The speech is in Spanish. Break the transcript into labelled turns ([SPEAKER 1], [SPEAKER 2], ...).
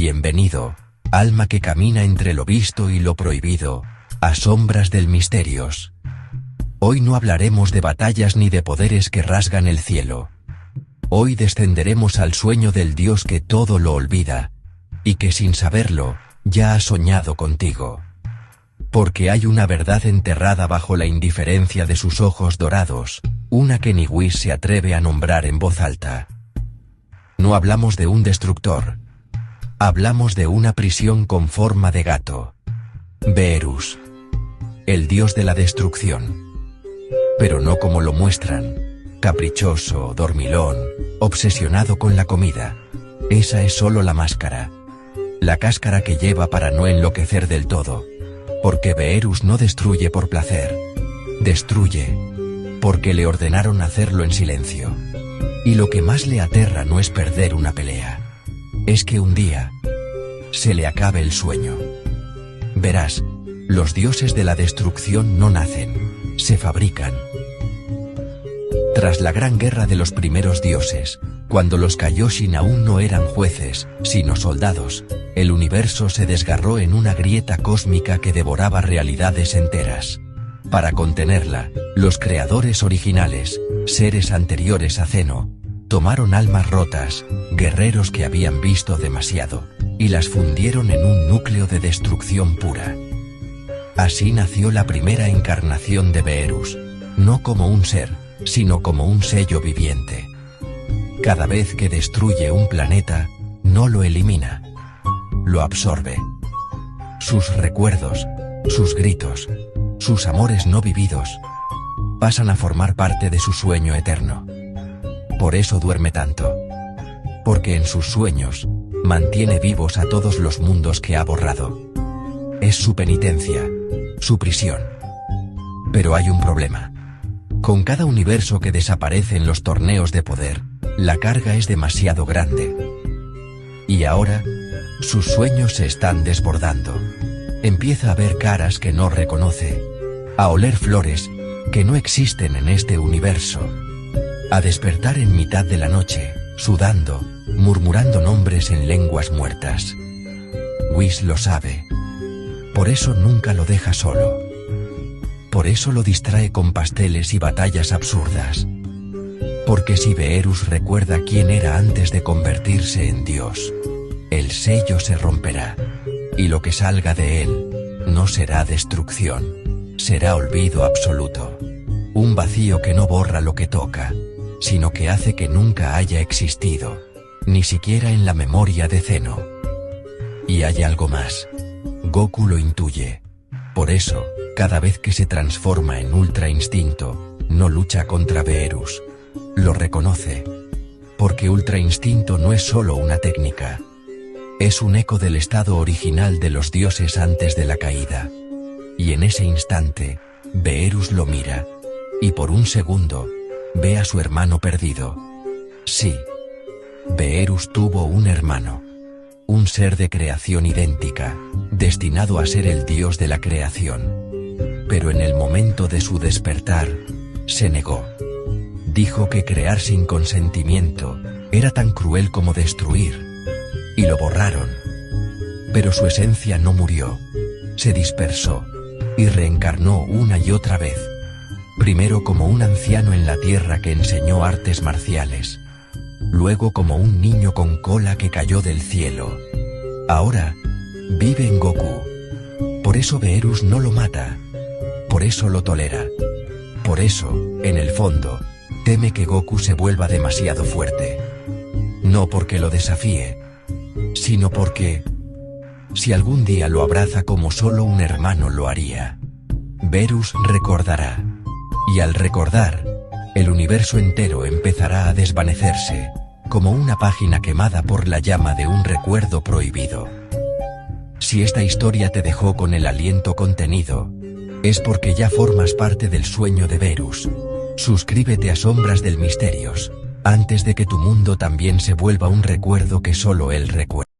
[SPEAKER 1] Bienvenido, alma que camina entre lo visto y lo prohibido, a sombras del misterios. Hoy no hablaremos de batallas ni de poderes que rasgan el cielo. Hoy descenderemos al sueño del Dios que todo lo olvida, y que sin saberlo, ya ha soñado contigo. Porque hay una verdad enterrada bajo la indiferencia de sus ojos dorados, una que ni Whis se atreve a nombrar en voz alta. No hablamos de un destructor. Hablamos de una prisión con forma de gato. Beerus. El dios de la destrucción. Pero no como lo muestran. Caprichoso, dormilón, obsesionado con la comida. Esa es solo la máscara. La cáscara que lleva para no enloquecer del todo. Porque Beerus no destruye por placer. Destruye porque le ordenaron hacerlo en silencio. Y lo que más le aterra no es perder una pelea. Es que un día se le acabe el sueño. Verás, los dioses de la destrucción no nacen, se fabrican. Tras la gran guerra de los primeros dioses, cuando los Kaioshin aún no eran jueces, sino soldados, el universo se desgarró en una grieta cósmica que devoraba realidades enteras. Para contenerla, los creadores originales, seres anteriores a Zeno, tomaron almas rotas, guerreros que habían visto demasiado, y las fundieron en un núcleo de destrucción pura. Así nació la primera encarnación de Beerus, no como un ser, sino como un sello viviente. Cada vez que destruye un planeta, no lo elimina, lo absorbe. Sus recuerdos, sus gritos, sus amores no vividos, pasan a formar parte de su sueño eterno. Por eso duerme tanto. Porque en sus sueños, mantiene vivos a todos los mundos que ha borrado. Es su penitencia, su prisión. Pero hay un problema. Con cada universo que desaparece en los torneos de poder, la carga es demasiado grande. Y ahora, sus sueños se están desbordando. Empieza a ver caras que no reconoce, a oler flores que no existen en este universo, a despertar en mitad de la noche, sudando, murmurando nombres en lenguas muertas. Whis lo sabe. Por eso nunca lo deja solo. Por eso lo distrae con pasteles y batallas absurdas. Porque si Beerus recuerda quién era antes de convertirse en Dios, el sello se romperá, y lo que salga de él no será destrucción, será olvido absoluto. Un vacío que no borra lo que toca, sino que hace que nunca haya existido, ni siquiera en la memoria de Zeno. Y hay algo más. Goku lo intuye. Por eso, cada vez que se transforma en Ultra Instinto, no lucha contra Beerus. Lo reconoce. Porque Ultra Instinto no es solo una técnica. Es un eco del estado original de los dioses antes de la caída. Y en ese instante, Beerus lo mira. Y por un segundo, ve a su hermano perdido. Sí. Beerus tuvo un hermano. Un ser de creación idéntica, destinado a ser el dios de la creación. Pero en el momento de su despertar, se negó. Dijo que crear sin consentimiento era tan cruel como destruir. Y lo borraron. Pero su esencia no murió. Se dispersó. Y reencarnó una y otra vez. Primero como un anciano en la tierra que enseñó artes marciales. Luego como un niño con cola que cayó del cielo. Ahora, vive en Goku. Por eso Beerus no lo mata. Por eso lo tolera. Por eso, en el fondo, teme que Goku se vuelva demasiado fuerte. No porque lo desafíe, sino porque, si algún día lo abraza como solo un hermano lo haría, Beerus recordará. Y al recordar, el universo entero empezará a desvanecerse, como una página quemada por la llama de un recuerdo prohibido. Si esta historia te dejó con el aliento contenido, es porque ya formas parte del sueño de Beerus. Suscríbete a Sombras del Misterios, antes de que tu mundo también se vuelva un recuerdo que solo él recuerda.